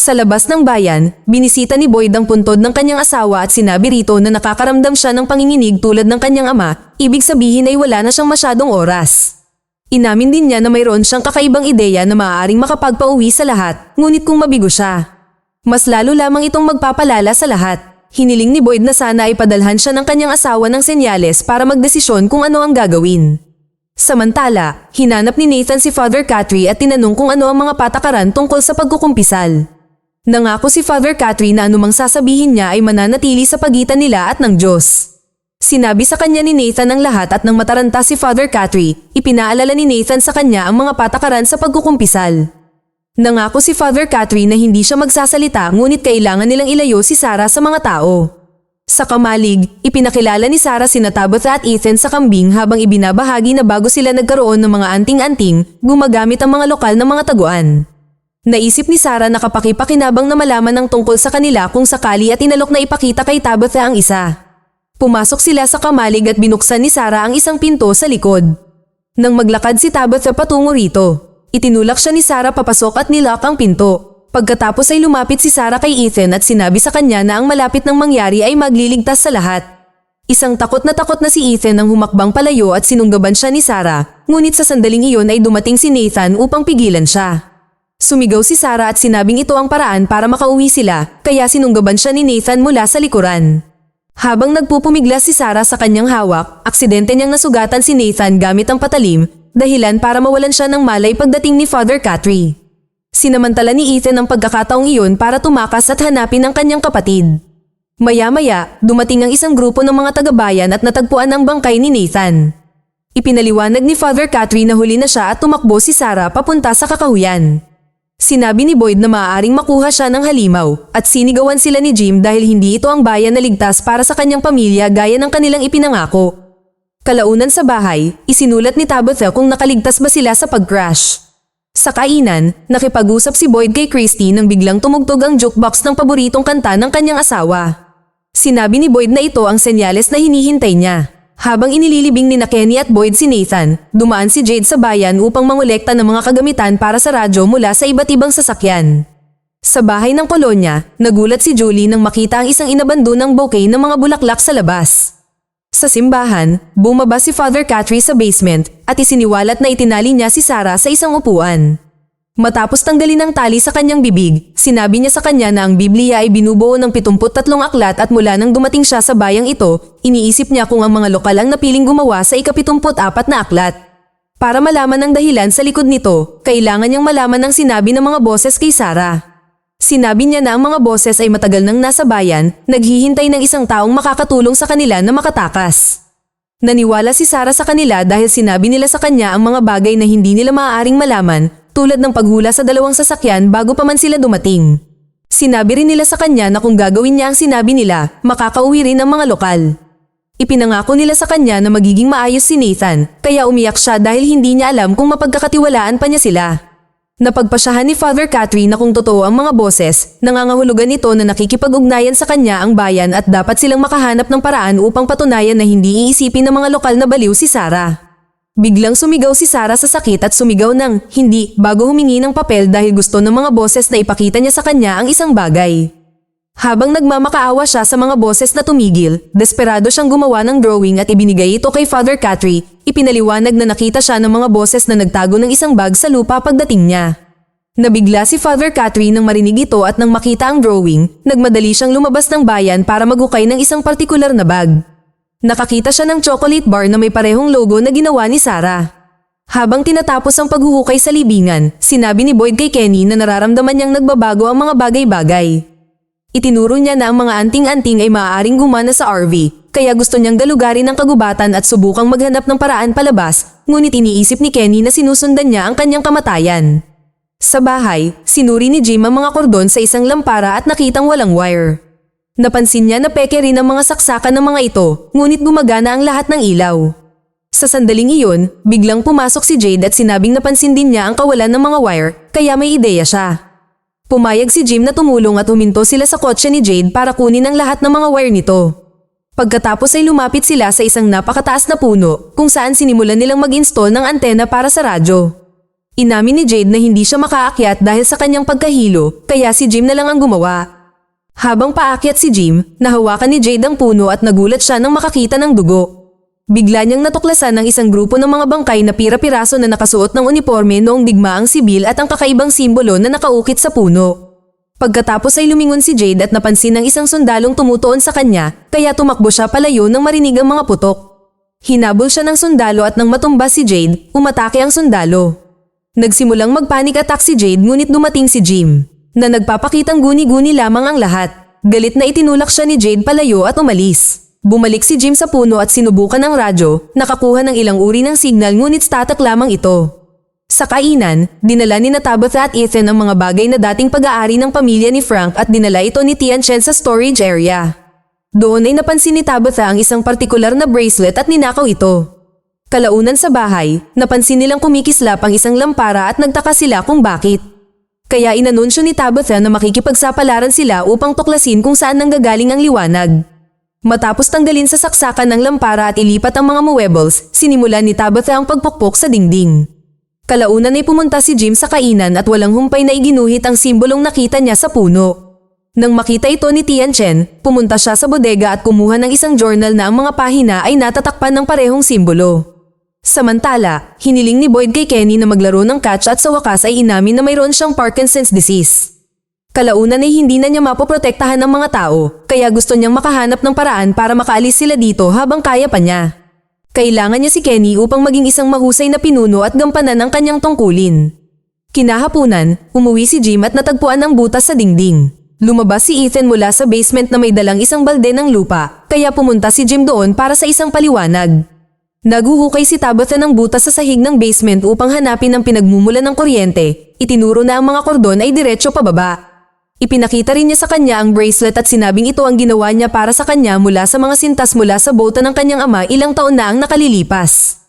Sa labas ng bayan, binisita ni Boyd ang puntod ng kanyang asawa at sinabi rito na nakakaramdam siya ng panginginig tulad ng kanyang ama, ibig sabihin ay wala na siyang masyadong oras. Inamin din niya na mayroon siyang kakaibang ideya na maaaring makapagpauwi sa lahat, ngunit kung mabigo siya, mas lalo lamang itong magpapalala sa lahat. Hiniling ni Boyd na sana ay padalhan siya ng kanyang asawa ng senyales para magdesisyon kung ano ang gagawin. Samantala, hinanap ni Nathan si Father Catry at tinanong kung ano ang mga patakaran tungkol sa pagkukumpisal. Nangako si Father Catry na anumang sasabihin niya ay mananatili sa pagitan nila at ng Diyos. Sinabi sa kanya ni Nathan ang lahat at nang mataranta si Father Catry, ipinaalala ni Nathan sa kanya ang mga patakaran sa pagkukumpisal. Nangako si Father Catry na hindi siya magsasalita ngunit kailangan nilang ilayo si Sarah sa mga tao. Sa kamalig, ipinakilala ni Sarah sina Tabitha at Ethan sa kambing habang ibinabahagi na bago sila nagkaroon ng mga anting-anting, gumagamit ang mga lokal na mga taguan. Naisip ni Sarah na kapakipakinabang na malaman ng tungkol sa kanila kung sakali at inalok na ipakita kay Tabitha ang isa. Pumasok sila sa kamalig at binuksan ni Sarah ang isang pinto sa likod. Nang maglakad si Tabitha patungo rito, itinulak siya ni Sarah papasok at nilock ang pinto. Pagkatapos ay lumapit si Sarah kay Ethan at sinabi sa kanya na ang malapit ng mangyari ay magliligtas sa lahat. Isang takot na si Ethan nang humakbang palayo at sinunggaban siya ni Sarah, ngunit sa sandaling iyon ay dumating si Nathan upang pigilan siya. Sumigaw si Sarah at sinabing ito ang paraan para makauwi sila, kaya sinunggaban siya ni Nathan mula sa likuran. Habang nagpupumiglas si Sarah sa kanyang hawak, aksidente niyang nasugatan si Nathan gamit ang patalim, dahilan para mawalan siya ng malay pagdating ni Father Catry. Sinamantala ni Ethan ang pagkakataong iyon para tumakas at hanapin ang kanyang kapatid. Maya-maya, dumating ang isang grupo ng mga taga-bayan at natagpuan ang bangkay ni Nathan. Ipinaliwanag ni Father Catry na huli na siya at tumakbo si Sarah papunta sa kakahuyan. Sinabi ni Boyd na maaaring makuha siya ng halimaw at sinigawan sila ni Jim dahil hindi ito ang bayan na ligtas para sa kanyang pamilya gaya ng kanilang ipinangako. Kalaunan sa bahay, isinulat ni Tabitha kung nakaligtas ba sila sa pag-crash. Sa kainan, nakipag-usap si Boyd kay Christy nang biglang tumugtog ang jukebox ng paboritong kanta ng kanyang asawa. Sinabi ni Boyd na ito ang senyales na hinihintay niya. Habang inililibing ni Kenny at Boyd si Nathan, dumaan si Jade sa bayan upang mangolekta ng mga kagamitan para sa radyo mula sa iba't ibang sasakyan. Sa bahay ng kolonya, nagulat si Julie nang makita ang isang inabandonang bouquet ng mga bulaklak sa labas. Sa simbahan, bumaba si Father Catry sa basement at isiniwalat na itinali niya si Sarah sa isang upuan. Matapos tanggalin ang tali sa kanyang bibig, sinabi niya sa kanya na ang Biblia ay binubuo ng 73 aklat at mula nang dumating siya sa bayang ito, iniisip niya kung ang mga lokal ang napiling gumawa sa ika-74 na aklat. Para malaman ang dahilan sa likod nito, kailangan niyang malaman ang sinabi ng mga boses kay Sarah. Sinabi niya na ang mga boses ay matagal nang nasa bayan, naghihintay ng isang taong makakatulong sa kanila na makatakas. Naniwala si Sarah sa kanila dahil sinabi nila sa kanya ang mga bagay na hindi nila maaaring malaman, tulad ng paghula sa dalawang sasakyan bago pa man sila dumating. Sinabi rin nila sa kanya na kung gagawin niya ang sinabi nila, makakauwi rin ang mga lokal. Ipinangako nila sa kanya na magiging maayos si Nathan, kaya umiyak siya dahil hindi niya alam kung mapagkakatiwalaan pa niya sila. Napagpasyahan ni Father Catry na kung totoo ang mga boses, nangangahulugan ito na nakikipag-ugnayan sa kanya ang bayan at dapat silang makahanap ng paraan upang patunayan na hindi iisipin ng mga lokal na baliw si Sarah. Biglang sumigaw si Sarah sa sakit at sumigaw ng hindi bago humingi ng papel dahil gusto ng mga boses na ipakita niya sa kanya ang isang bagay. Habang nagmamakaawa siya sa mga boses na tumigil, desperado siyang gumawa ng drawing at ibinigay ito kay Father Catry. Ipinaliwanag na nakita siya ng mga boses na nagtago ng isang bag sa lupa pagdating niya. Nabigla si Father Catry nang marinig ito at nang makita ang drawing, nagmadali siyang lumabas ng bayan para maghukay ng isang partikular na bag. Nakakita siya ng chocolate bar na may parehong logo na ginawa ni Sarah. Habang tinatapos ang paghuhukay sa libingan, sinabi ni Boyd kay Kenny na nararamdaman niyang nagbabago ang mga bagay-bagay. Itinuro niya na ang mga anting-anting ay maaaring gumana sa RV, kaya gusto niyang dalugarin ang kagubatan at subukang maghanap ng paraan palabas, ngunit iniisip ni Kenny na sinusundan niya ang kanyang kamatayan. Sa bahay, sinuri ni Jim ang mga kordon sa isang lampara at nakitang walang wire. Napansin niya na peke rin ang mga saksakan ng mga ito, ngunit gumagana ang lahat ng ilaw. Sa sandaling iyon, biglang pumasok si Jade at sinabing napansin din niya ang kawalan ng mga wire, kaya may ideya siya. Pumayag si Jim na tumulong at huminto sila sa kotse ni Jade para kunin ang lahat ng mga wire nito. Pagkatapos ay lumapit sila sa isang napakataas na puno, kung saan sinimulan nilang mag-install ng antena para sa radyo. Inamin ni Jade na hindi siya makaakyat dahil sa kanyang pagkahilo, kaya si Jim na lang ang gumawa. Habang paakyat si Jim, nahawakan ni Jade ang puno at nagulat siya nang makakita ng dugo. Bigla niyang natuklasan ng isang grupo ng mga bangkay na pira-piraso na nakasuot ng uniforme noong digmaang sibil at ang kakaibang simbolo na nakaukit sa puno. Pagkatapos ay lumingon si Jade at napansin ng isang sundalong tumutuon sa kanya, kaya tumakbo siya palayo nang marinig ang mga putok. Hinabol siya ng sundalo at nang matumbas si Jade, umatake ang sundalo. Nagsimulang mag-panic attack si Jade ngunit dumating si Jim, na nagpapakitang guni-guni lamang ang lahat. Galit na itinulak siya ni Jade palayo at umalis. Bumalik si Jim sa puno at sinubukan ang radyo, nakakuha ng ilang uri ng signal ngunit static lamang ito. Sa kainan, dinala ni Tabitha at Ethan ang mga bagay na dating pag-aari ng pamilya ni Frank at dinala ito ni Tian Chen sa storage area. Doon ay napansin ni Tabitha ang isang partikular na bracelet at ninakaw ito. Kalaunan sa bahay, napansin nilang kumikislap ang isang lampara at nagtaka sila kung bakit. Kaya inanunsyo ni Tabitha na makikipagsapalaran sila upang tuklasin kung saan nanggagaling ang liwanag. Matapos tanggalin sa saksakan ng lampara at ilipat ang mga muebles, sinimulan ni Tabitha ang pagpukpok sa dingding. Kalaunan ay pumunta si Jim sa kainan at walang humpay na iginuhit ang simbolong nakita niya sa puno. Nang makita ito ni Tian Chen, pumunta siya sa bodega at kumuha ng isang journal na ang mga pahina ay natatakpan ng parehong simbolo. Samantala, hiniling ni Boyd kay Kenny na maglaro ng catch at sa wakas ay inamin na mayroon siyang Parkinson's disease. Kalaunan ay hindi na niya mapoprotektahan ng mga tao, kaya gusto niyang makahanap ng paraan para makaalis sila dito habang kaya pa niya. Kailangan niya si Kenny upang maging isang mahusay na pinuno at gampanan ang kanyang tungkulin. Kinahapunan, umuwi si Jim at natagpuan ang butas sa dingding. Lumabas si Ethan mula sa basement na may dalang isang balde ng lupa, kaya pumunta si Jim doon para sa isang paliwanag. Naguhukay si Tabitha ng butas sa sahig ng basement upang hanapin ang pinagmumulan ng kuryente. Itinuro na ang mga kordon ay diretso pababa. Ipinakita rin niya sa kanya ang bracelet at sinabing ito ang ginawa niya para sa kanya mula sa mga sintas mula sa bota ng kanyang ama ilang taon na ang nakalilipas.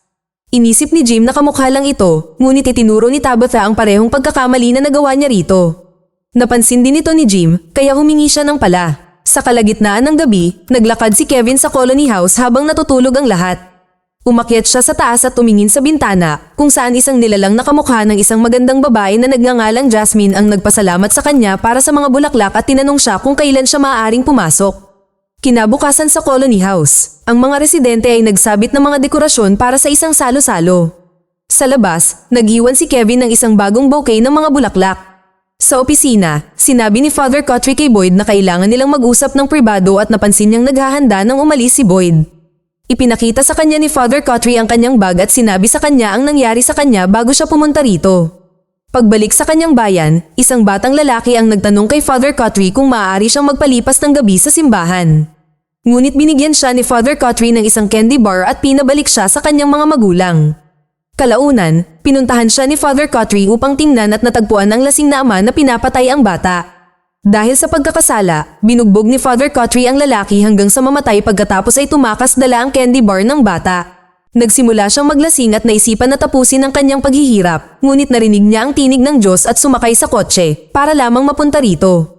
Inisip ni Jim na kamukha lang ito, ngunit itinuro ni Tabitha ang parehong pagkakamali na nagawa niya rito. Napansin din ito ni Jim, kaya humingi siya ng pala. Sa kalagitnaan ng gabi, naglakad si Kevin sa colony house habang natutulog ang lahat. Umakyat siya sa taas at tumingin sa bintana, kung saan isang nilalang na kamukha ng isang magandang babae na nagngangalang Jasmine ang nagpasalamat sa kanya para sa mga bulaklak at tinanong siya kung kailan siya maaaring pumasok. Kinabukasan sa colony house, ang mga residente ay nagsabit ng mga dekorasyon para sa isang salo-salo. Sa labas, nag-iwan si Kevin ng isang bagong bouquet ng mga bulaklak. Sa opisina, sinabi ni Father Cotry kay Boyd na kailangan nilang mag-usap ng pribado at napansin niyang naghahanda nang umalis si Boyd. Ipinakita sa kanya ni Father Cotry ang kanyang bag at sinabi sa kanya ang nangyari sa kanya bago siya pumunta rito. Pagbalik sa kanyang bayan, isang batang lalaki ang nagtanong kay Father Cotry kung maaari siyang magpalipas ng gabi sa simbahan. Ngunit binigyan siya ni Father Cotry ng isang candy bar at pinabalik siya sa kanyang mga magulang. Kalaunan, pinuntahan siya ni Father Cotry upang tingnan at natagpuan ang lasing na ama na pinapatay ang bata. Dahil sa pagkakasala, binugbog ni Father Cotry ang lalaki hanggang sa mamatay pagkatapos ay tumakas dala ang candy bar ng bata. Nagsimula siyang maglasing at naisipan na tapusin ang kanyang paghihirap, ngunit narinig niya ang tinig ng Diyos at sumakay sa kotse, para lamang mapunta rito.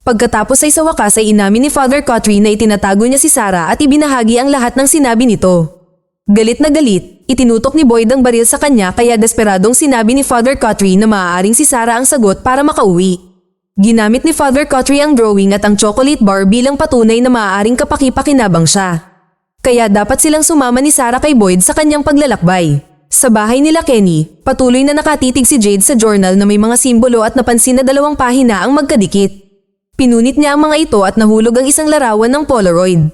Pagkatapos ay sa wakas ay inamin ni Father Cotry na itinatago niya si Sarah at ibinahagi ang lahat ng sinabi nito. Galit na galit, itinutok ni Boyd ang baril sa kanya kaya desperadong sinabi ni Father Cotry na maaaring si Sarah ang sagot para makauwi. Ginamit ni Father Cotry ang drawing at ang chocolate bar bilang patunay na maaaring kapaki-pakinabang siya. Kaya dapat silang sumama ni Sarah kay Boyd sa kanyang paglalakbay. Sa bahay nila Kenny, patuloy na nakatitig si Jade sa journal na may mga simbolo at napansin na 2 pahina ang magkadikit. Pinunit niya ang mga ito at nahulog ang isang larawan ng Polaroid.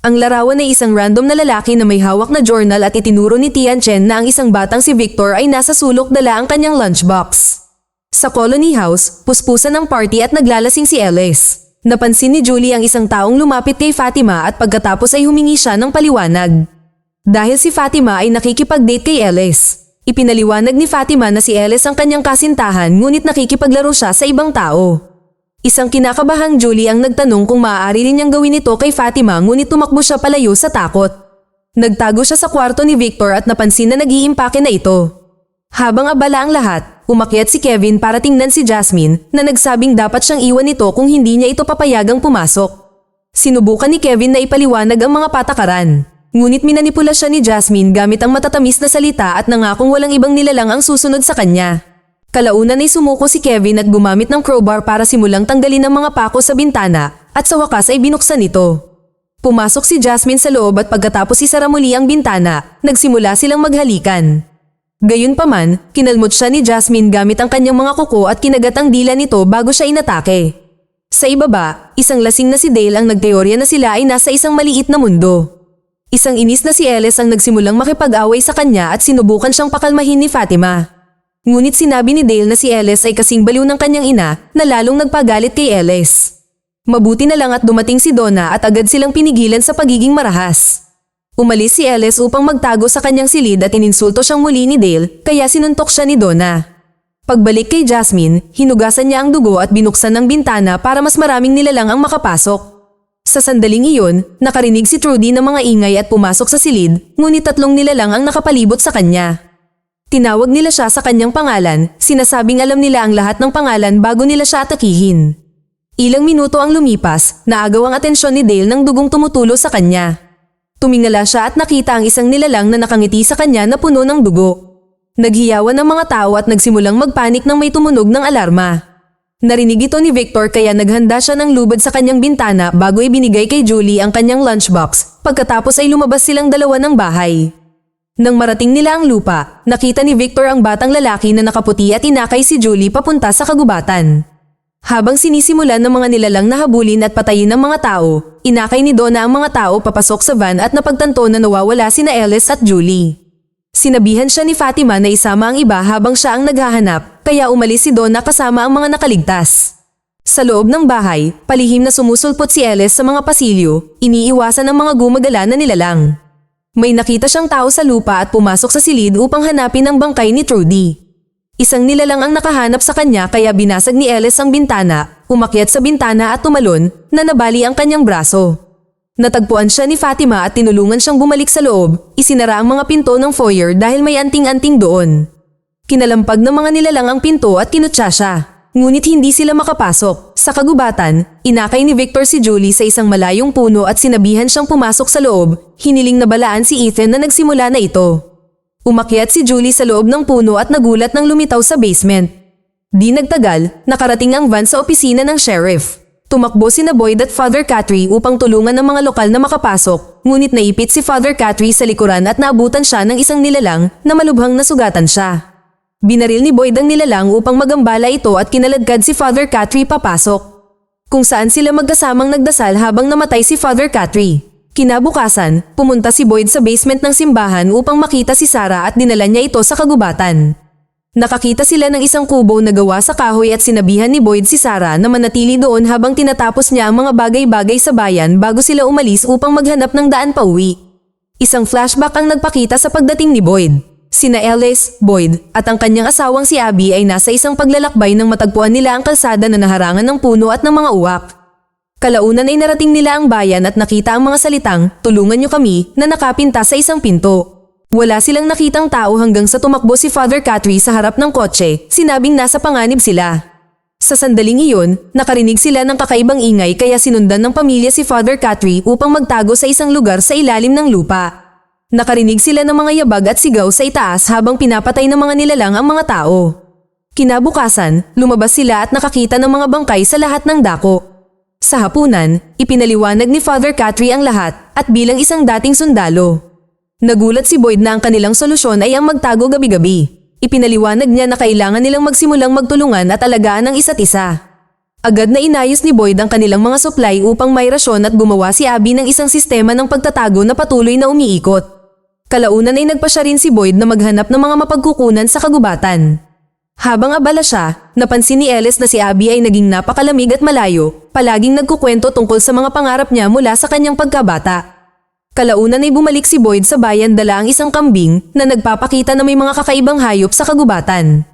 Ang larawan ay isang random na lalaki na may hawak na journal at itinuro ni Tian Chen na ang isang batang si Victor ay nasa sulok dala ang kanyang lunchbox. Sa Colony House, puspusan ng party at naglalasing si Ellis. Napansin ni Julie ang isang taong lumapit kay Fatima at pagkatapos ay humingi siya ng paliwanag. Dahil si Fatima ay nakikipag-date kay Ellis. Ipinaliwanag ni Fatima na si Ellis ang kanyang kasintahan ngunit nakikipaglaro siya sa ibang tao. Isang kinakabahang Julie ang nagtanong kung maaari rin niyang gawin ito kay Fatima ngunit tumakbo siya palayo sa takot. Nagtago siya sa kwarto ni Victor at napansin na nag-iimpake na ito. Habang abala ang lahat, umakyat si Kevin para tingnan si Jasmine na nagsabing dapat siyang iwan ito kung hindi niya ito papayagang pumasok. Sinubukan ni Kevin na ipaliwanag ang mga patakaran. Ngunit minanipula siya ni Jasmine gamit ang matatamis na salita at nangakong walang ibang nilalang ang susunod sa kanya. Kalaunan ay sumuko si Kevin at gumamit ng crowbar para simulang tanggalin ang mga pako sa bintana at sa wakas ay binuksan ito. Pumasok si Jasmine sa loob at pagkatapos isara muli ang bintana, nagsimula silang maghalikan. Gayunpaman, kinalmot siya ni Jasmine gamit ang kanyang mga kuko at kinagat ang dila nito bago siya inatake. Sa ibaba, isang lasing na si Dale ang nagteorya na sila ay nasa isang maliit na mundo. Isang inis na si Ellis ang nagsimulang makipag-away sa kanya at sinubukan siyang pakalmahin ni Fatima. Ngunit sinabi ni Dale na si Ellis ay kasing baliw ng kanyang ina na lalong nagpagalit kay Ellis. Mabuti na lang at dumating si Donna at agad silang pinigilan sa pagiging marahas. Umalis si Ellis upang magtago sa kanyang silid at ininsulto siyang muli ni Dale kaya sinuntok siya ni Donna. Pagbalik kay Jasmine, hinugasan niya ang dugo at binuksan ng bintana para mas maraming nilalang ang makapasok. Sa sandaling iyon, nakarinig si Trudy ng mga ingay at pumasok sa silid ngunit 3 nilalang ang nakapalibot sa kanya. Tinawag nila siya sa kanyang pangalan, sinasabing alam nila ang lahat ng pangalan bago nila siya atakihin. Ilang minuto ang lumipas, naagaw ang atensyon ni Dale ng dugong tumutulo sa kanya. Tumingala siya at nakita ang isang nilalang na nakangiti sa kanya na puno ng dugo. Naghiyawan ang mga tao at nagsimulang magpanik nang may tumunog ng alarma. Narinig ito ni Victor kaya naghanda siya ng lubad sa kanyang bintana bago ibinigay kay Julie ang kanyang lunchbox, pagkatapos ay lumabas silang dalawa ng bahay. Nang marating nila ang lupa, nakita ni Victor ang batang lalaki na nakaputi at inakay si Julie papunta sa kagubatan. Habang sinisimulan ng mga nilalang na habulin at patayin ng mga tao, inakay ni Donna ang mga tao papasok sa van at napagtanto na nawawala sina Ellis at Julie. Sinabihan siya ni Fatima na isama ang iba habang siya ang naghahanap, kaya umalis si Donna kasama ang mga nakaligtas. Sa loob ng bahay, palihim na sumusulpot si Ellis sa mga pasilyo, iniiwasan ng mga gumagala na nilalang. May nakita siyang tao sa lupa at pumasok sa silid upang hanapin ang bangkay ni Trudy. Isang nilalang ang nakahanap sa kanya kaya binasag ni Ellis ang bintana, umakyat sa bintana at tumalon na nabali ang kanyang braso. Natagpuan siya ni Fatima at tinulungan siyang bumalik sa loob, isinara ang mga pinto ng foyer dahil may anting-anting doon. Kinalampag ng mga nilalang ang pinto at kinutsa siya. Ngunit hindi sila makapasok. Sa kagubatan, inakay ni Victor si Julie sa isang malayong puno at sinabihan siyang pumasok sa loob, hiniling na balaan si Ethan na nagsimula na ito. Umakyat si Julie sa loob ng puno at nagulat nang lumitaw sa basement. Di nagtagal, nakarating ang van sa opisina ng sheriff. Tumakbo sina Boyd at Father Catry upang tulungan ang mga lokal na makapasok, ngunit naipit si Father Catry sa likuran at naabutan siya ng isang nilalang na malubhang nasugatan siya. Binaril ni Boyd ang nilalang upang magambala ito at kinaladkad si Father Catry papasok. Kung saan sila magkasamang nagdasal habang namatay si Father Catry. Kinabukasan, pumunta si Boyd sa basement ng simbahan upang makita si Sarah at dinala niya ito sa kagubatan. Nakakita sila ng isang kubo na gawa sa kahoy at sinabihan ni Boyd si Sarah na manatili doon habang tinatapos niya ang mga bagay-bagay sa bayan bago sila umalis upang maghanap ng daan pauwi. Isang flashback ang nagpakita sa pagdating ni Boyd. Sina Ellis, Boyd, at ang kanyang asawang si Abby ay nasa isang paglalakbay nang matagpuan nila ang kalsada na naharangan ng puno at ng mga uwak. Kalaunan ay narating nila ang bayan at nakita ang mga salitang, "Tulungan niyo kami," na nakapinta sa isang pinto. Wala silang nakitang tao hanggang sa tumakbo si Father Catry sa harap ng kotse, sinabing nasa panganib sila. Sa sandaling iyon, nakarinig sila ng kakaibang ingay kaya sinundan ng pamilya si Father Catry upang magtago sa isang lugar sa ilalim ng lupa. Nakarinig sila ng mga yabag at sigaw sa itaas habang pinapatay ng mga nilalang ang mga tao. Kinabukasan, lumabas sila at nakakita ng mga bangkay sa lahat ng dako. Sa hapunan, ipinaliwanag ni Father Catry ang lahat at bilang isang dating sundalo. Nagulat si Boyd na ang kanilang solusyon ay ang magtago gabi-gabi. Ipinaliwanag niya na kailangan nilang magsimulang magtulungan at alagaan ang isa't isa. Agad na inayos ni Boyd ang kanilang mga supply upang may rasyon at gumawa si Abby ng isang sistema ng pagtatago na patuloy na umiikot. Kalaunan ay nagpasya rin si Boyd na maghanap ng mga mapagkukunan sa kagubatan. Habang abala siya, napansin ni Ellis na si Abby ay naging napakalamig at malayo, palaging nagkukwento tungkol sa mga pangarap niya mula sa kanyang pagkabata. Kalaunan ay bumalik si Boyd sa bayan dala ang isang kambing na nagpapakita na may mga kakaibang hayop sa kagubatan.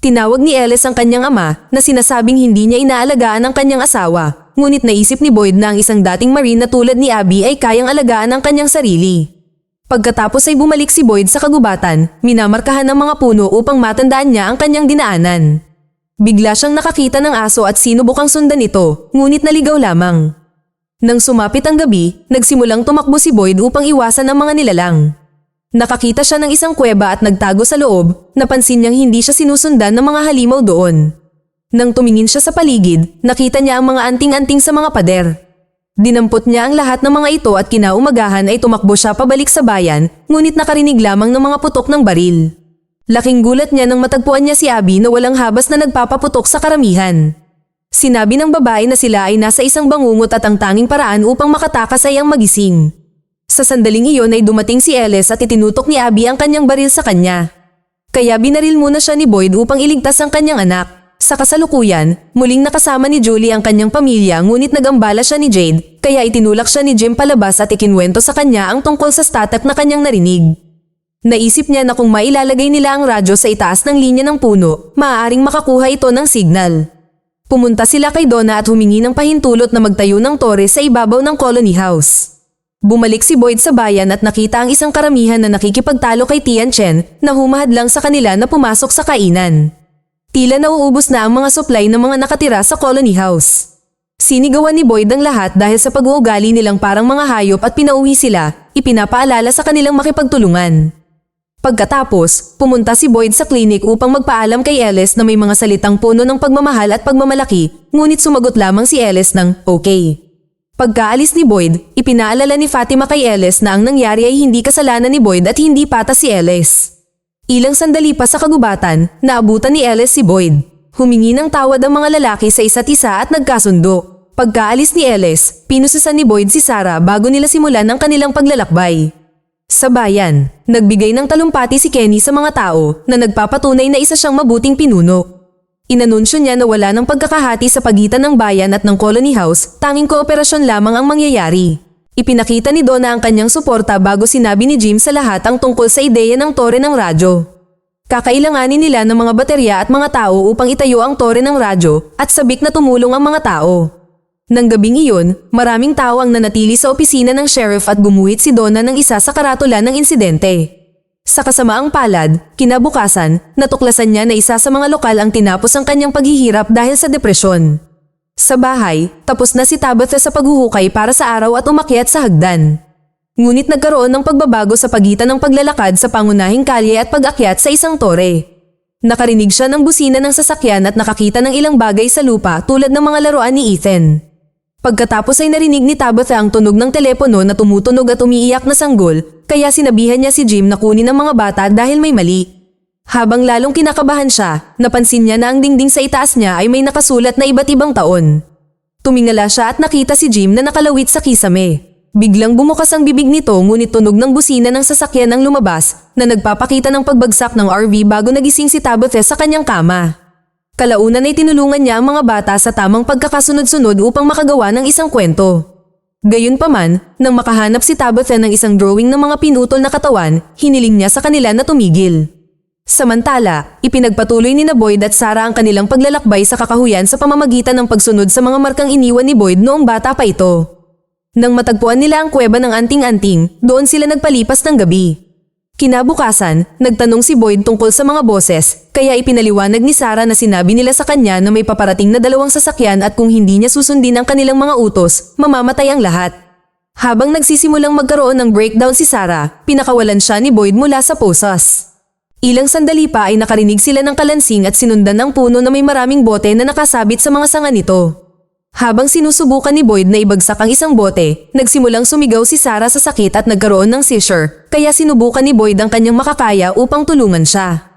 Tinawag ni Ellis ang kanyang ama na sinasabing hindi niya inaalagaan ang kanyang asawa, ngunit naisip ni Boyd na ang isang dating marine na tulad ni Abby ay kayang alagaan ang kanyang sarili. Pagkatapos ay bumalik si Boyd sa kagubatan, minamarkahan ng mga puno upang matandaan niya ang kanyang dinaanan. Bigla siyang nakakita ng aso at sinubukang sundan ito, ngunit naligaw lamang. Nang sumapit ang gabi, nagsimulang tumakbo si Boyd upang iwasan ang mga nilalang. Nakakita siya ng isang kuweba at nagtago sa loob, napansin niyang hindi siya sinusundan ng mga halimaw doon. Nang tumingin siya sa paligid, nakita niya ang mga anting-anting sa mga pader. Dinampot niya ang lahat ng mga ito at kinaumagahan ay tumakbo siya pabalik sa bayan, ngunit nakarinig lamang ng mga putok ng baril. Laking gulat niya nang matagpuan niya si Abby na walang habas na nagpapaputok sa karamihan. Sinabi ng babae na sila ay nasa isang bangungot at ang tanging paraan upang makatakas ay ang magising. Sa sandaling iyon ay dumating si Ellis at itinutok ni Abby ang kanyang baril sa kanya. Kaya binaril muna siya ni Boyd upang iligtas ang kanyang anak. Sa kasalukuyan, muling nakasama ni Julie ang kanyang pamilya ngunit nagambala siya ni Jade, kaya itinulak siya ni Jim palabas at ikinwento sa kanya ang tungkol sa statek na kanyang narinig. Naisip niya na kung mailalagay nila ang radyo sa itaas ng linya ng puno, maaaring makakuha ito ng signal. Pumunta sila kay Donna at humingi ng pahintulot na magtayo ng tore sa ibabaw ng colony house. Bumalik si Boyd sa bayan at nakita ang isang karamihan na nakikipagtalo kay Tian Chen na humahad lang sa kanila na pumasok sa kainan. Tila nauubos na ang mga supply ng mga nakatira sa colony house. Sinigawan ni Boyd ang lahat dahil sa pag-uugali nilang parang mga hayop at pinauwi sila, ipinapaalala sa kanilang makipagtulungan. Pagkatapos, pumunta si Boyd sa klinik upang magpaalam kay Ellis na may mga salitang puno ng pagmamahal at pagmamalaki, ngunit sumagot lamang si Ellis ng okay. Pagkaalis ni Boyd, ipinaalala ni Fatima kay Ellis na ang nangyari ay hindi kasalanan ni Boyd at hindi patas si Ellis. Ilang sandali pa sa kagubatan, naabutan ni Ellis si Boyd. Humingi ng tawad ang mga lalaki sa isa't isa at nagkasundo. Pagkaalis ni Ellis, pinususan ni Boyd si Sarah bago nila simulan ang kanilang paglalakbay. Sa bayan, nagbigay ng talumpati si Kenny sa mga tao na nagpapatunay na isa siyang mabuting pinuno. Inanunsyo niya na wala ng pagkakahati sa pagitan ng bayan at ng colony house, tanging kooperasyon lamang ang mangyayari. Ipinakita ni Donna ang kanyang suporta bago sinabi ni Jim sa lahat ang tungkol sa ideya ng tore ng radyo. Kakailanganin nila ng mga baterya at mga tao upang itayo ang tore ng radyo at sabik na tumulong ang mga tao. Nang gabing iyon, maraming tao ang nanatili sa opisina ng sheriff at gumuhit si Donna ng isa sa karatula ng insidente. Sa kasamaang palad, kinabukasan, natuklasan niya na isa sa mga lokal ang tinapos ang kanyang paghihirap dahil sa depresyon. Sa bahay, tapos na si Tabitha sa paghuhukay para sa araw at umakyat sa hagdan. Ngunit nagkaroon ng pagbabago sa pagitan ng paglalakad sa pangunahing kalye at pag-akyat sa isang tore. Nakarinig siya ng busina ng sasakyan at nakakita ng ilang bagay sa lupa tulad ng mga laruan ni Ethan. Pagkatapos ay narinig ni Tabitha ang tunog ng telepono na tumutunog at umiiyak na sanggol, kaya sinabihan niya si Jim na kunin ang mga bata dahil may mali. Habang lalong kinakabahan siya, napansin niya na ang dingding sa itaas niya ay may nakasulat na iba't ibang taon. Tumingala siya at nakita si Jim na nakalawit sa kisame. Biglang bumukas ang bibig nito ngunit tunog ng busina ng sasakyan ang lumabas na nagpapakita ng pagbagsak ng RV bago nagising si Tabitha sa kanyang kama. Kalaunan ay tinulungan niya ang mga bata sa tamang pagkakasunod-sunod upang makagawa ng isang kwento. Gayunpaman, nang makahanap si Tabitha ng isang drawing ng mga pinutol na katawan, hiniling niya sa kanila na tumigil. Samantala, ipinagpatuloy ni Boyd at Sarah ang kanilang paglalakbay sa kakahuyan sa pamamagitan ng pagsunod sa mga markang iniwan ni Boyd noong bata pa ito. Nang matagpuan nila ang kuweba ng anting-anting, doon sila nagpalipas ng gabi. Kinabukasan, nagtanong si Boyd tungkol sa mga boses, kaya ipinaliwanag ni Sarah na sinabi nila sa kanya na may paparating na 2 sasakyan at kung hindi niya susundin ang kanilang mga utos, mamamatay ang lahat. Habang nagsisimulang magkaroon ng breakdown si Sarah, pinakawalan siya ni Boyd mula sa posas. Ilang sandali pa ay nakarinig sila ng kalansing at sinundan ng puno na may maraming bote na nakasabit sa mga sanga nito. Habang sinusubukan ni Boyd na ibagsak ang isang bote, nagsimulang sumigaw si Sarah sa sakit at nagkaroon ng seizure, kaya sinubukan ni Boyd ang kanyang makakaya upang tulungan siya.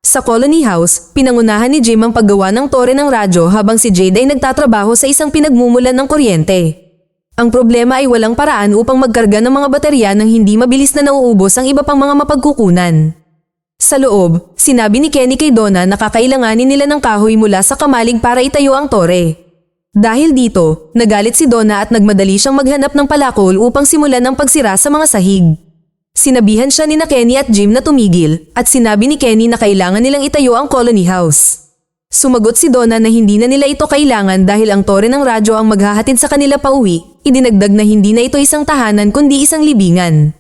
Sa Colony House, pinangunahan ni Jim ang paggawa ng tore ng radyo habang si Jade ay nagtatrabaho sa isang pinagmumulan ng kuryente. Ang problema ay walang paraan upang magkarga ng mga baterya nang hindi mabilis na nauubos ang iba pang mga mapagkukunan. Sa loob, sinabi ni Kenny kay Donna na kakailanganin nila ng kahoy mula sa kamalig para itayo ang tore. Dahil dito, nagalit si Donna at nagmadali siyang maghanap ng palakol upang simulan ang pagsira sa mga sahig. Sinabihan siya ni Kenny at Jim na tumigil at sinabi ni Kenny na kailangan nilang itayo ang Colony House. Sumagot si Donna na hindi na nila ito kailangan dahil ang tore ng radyo ang maghahatid sa kanila pauwi. Idinagdag na hindi na ito isang tahanan kundi isang libingan.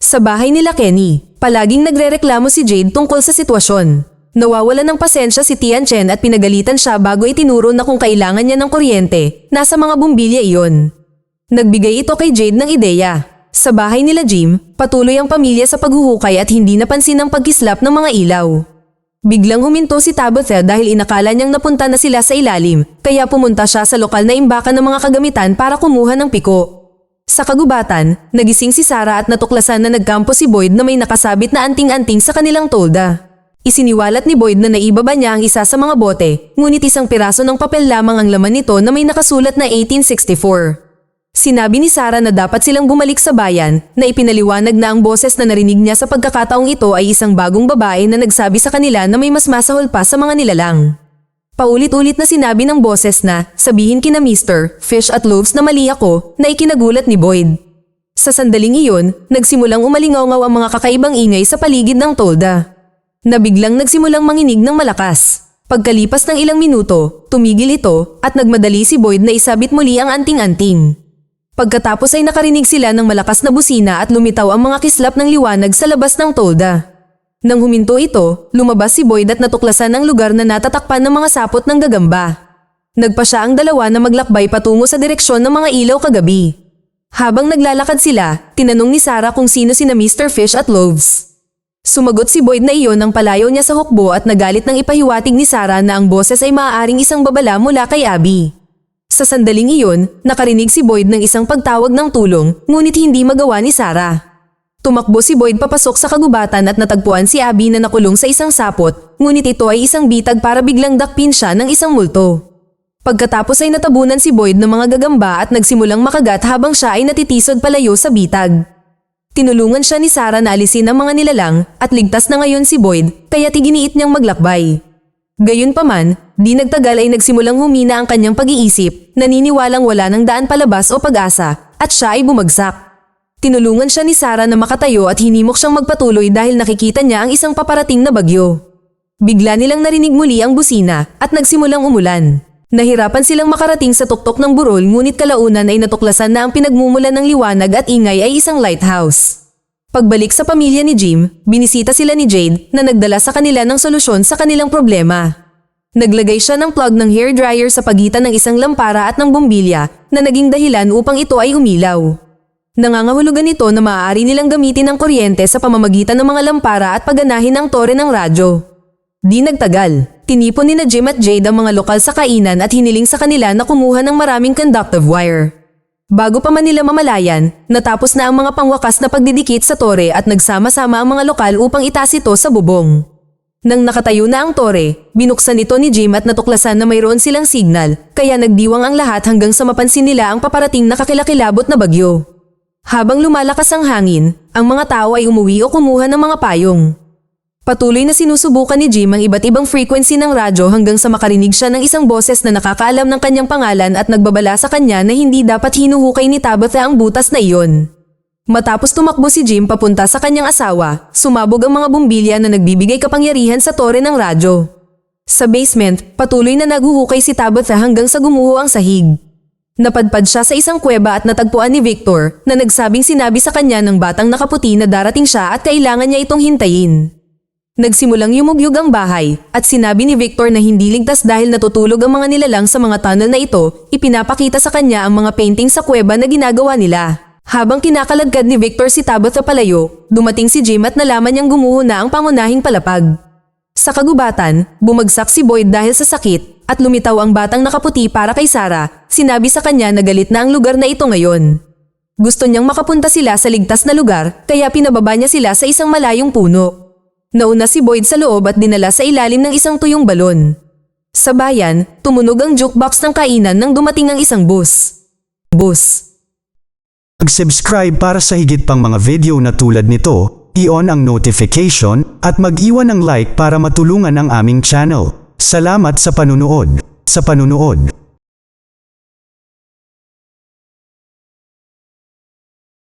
Sa bahay nila Kenny, palaging nagrereklamo si Jade tungkol sa sitwasyon. Nawawalan ng pasensya si Tian Chen at pinagalitan siya bago itinuro na kung kailangan niya ng kuryente, nasa mga bumbilya iyon. Nagbigay ito kay Jade ng ideya. Sa bahay nila Jim, patuloy ang pamilya sa paghuhukay at hindi napansin ang pagkislap ng mga ilaw. Biglang huminto si Tabitha dahil inakala niyang napunta na sila sa ilalim, kaya pumunta siya sa lokal na imbakan ng mga kagamitan para kumuha ng piko. Sa kagubatan, nagising si Sarah at natuklasan na nagkampo si Boyd na may nakasabit na anting-anting sa kanilang tolda. Isiniwalat ni Boyd na naibaba niya ang isa sa mga bote, ngunit isang piraso ng papel lamang ang laman nito na may nakasulat na 1864. Sinabi ni Sarah na dapat silang bumalik sa bayan, na ipinaliwanag na ang boses na narinig niya sa pagkakataong ito ay isang bagong babae na nagsabi sa kanila na may mas masahol pa sa mga nilalang. Paulit-ulit na sinabi ng boses na, sabihin kina Mr. Fish at Loaves na mali ako, na ikinagulat ni Boyd. Sa sandaling iyon, nagsimulang umalingaw ang mga kakaibang ingay sa paligid ng tolda. Nabiglang nagsimulang manginig ng malakas. Pagkalipas ng ilang minuto, tumigil ito at nagmadali si Boyd na isabit muli ang anting-anting. Pagkatapos ay nakarinig sila ng malakas na busina at lumitaw ang mga kislap ng liwanag sa labas ng tolda. Nang huminto ito, lumabas si Boyd at natuklasan ang lugar na natatakpan ng mga sapot ng gagamba. Nagpa siya ang dalawa na maglakbay patungo sa direksyon ng mga ilaw kagabi. Habang naglalakad sila, tinanong ni Sarah kung sino sina Mr. Fish at Loaves. Sumagot si Boyd na iyon ang palayaw niya sa hukbo at nagalit nang ipahiwatig ni Sarah na ang boses ay maaaring isang babala mula kay Abby. Sa sandaling iyon, nakarinig si Boyd ng isang pagtawag ng tulong, ngunit hindi magawa ni Sarah. Tumakbo si Boyd papasok sa kagubatan at natagpuan si Abby na nakulong sa isang sapot, ngunit ito ay isang bitag para biglang dakpin siya ng isang multo. Pagkatapos ay natabunan si Boyd ng mga gagamba at nagsimulang makagat habang siya ay natitisod palayo sa bitag. Tinulungan siya ni Sarah na alisin ang mga nilalang at ligtas na ngayon si Boyd, kaya tiginiit niyang maglakbay. Gayunpaman, di nagtagal ay nagsimulang humina ang kanyang pag-iisip, naniniwalang wala ng daan palabas o pag-asa, at siya ay bumagsak. Tinulungan siya ni Sarah na makatayo at hinimok siyang magpatuloy dahil nakikita niya ang isang paparating na bagyo. Bigla nilang narinig muli ang busina at nagsimulang umulan. Nahirapan silang makarating sa tuktok ng burol ngunit kalaunan ay natuklasan na ang pinagmumulan ng liwanag at ingay ay isang lighthouse. Pagbalik sa pamilya ni Jim, binisita sila ni Jade na nagdala sa kanila ng solusyon sa kanilang problema. Naglagay siya ng plug ng hairdryer sa pagitan ng isang lampara at ng bombilya na naging dahilan upang ito ay umilaw. Nangangahulugan ito na maaari nilang gamitin ang kuryente sa pamamagitan ng mga lampara at paganahin ang tore ng radyo. Di nagtagal, tinipon ni na Jim at Jade ang mga lokal sa kainan at hiniling sa kanila na kumuha ng maraming conductive wire. Bago pa man nila mamalayan, natapos na ang mga pangwakas na pagdidikit sa tore at nagsama-sama ang mga lokal upang itaas ito sa bubong. Nang nakatayo na ang tore, binuksan ito ni Jim at natuklasan na mayroon silang signal, kaya nagdiwang ang lahat hanggang sa mapansin nila ang paparating na kakilakilabot na bagyo. Habang lumalakas ang hangin, ang mga tao ay umuwi o kumuha ng mga payong. Patuloy na sinusubukan ni Jim ang iba't ibang frequency ng radyo hanggang sa makarinig siya ng isang boses na nakakaalam ng kanyang pangalan at nagbabala sa kanya na hindi dapat hinuhukay ni Tabitha ang butas na iyon. Matapos tumakbo si Jim papunta sa kanyang asawa, sumabog ang mga bumbilya na nagbibigay kapangyarihan sa tore ng radyo. Sa basement, patuloy na naghuhukay si Tabitha hanggang sa gumuho ang sahig. Napadpad siya sa isang kuweba at natagpuan ni Victor na nagsabing sinabi sa kanya ng batang nakaputi na darating siya at kailangan niya itong hintayin. Nagsimulang yumugyug ang bahay at sinabi ni Victor na hindi ligtas dahil natutulog ang mga nilalang sa mga tunnel na ito, ipinapakita sa kanya ang mga painting sa kuweba na ginagawa nila. Habang kinakalagkad ni Victor si Tabitha palayo, dumating si Jim at nalaman niyang gumuho na ang pangunahing palapag. Sa kagubatan, bumagsak si Boyd dahil sa sakit at lumitaw ang batang nakaputi para kay Sarah, sinabi sa kanya na galit na ang lugar na ito ngayon. Gusto niyang makapunta sila sa ligtas na lugar kaya pinababa niya sila sa isang malayong puno. Nauna si Boyd sa loob at dinala sa ilalim ng isang tuyong balon. Sa bayan, tumunog ang jukebox ng kainan nang dumating ang isang bus. Mag-subscribe para sa higit pang mga video na tulad nito, i-on ang notification at mag-iwan ng like para matulungan ang aming channel. Salamat sa panunood.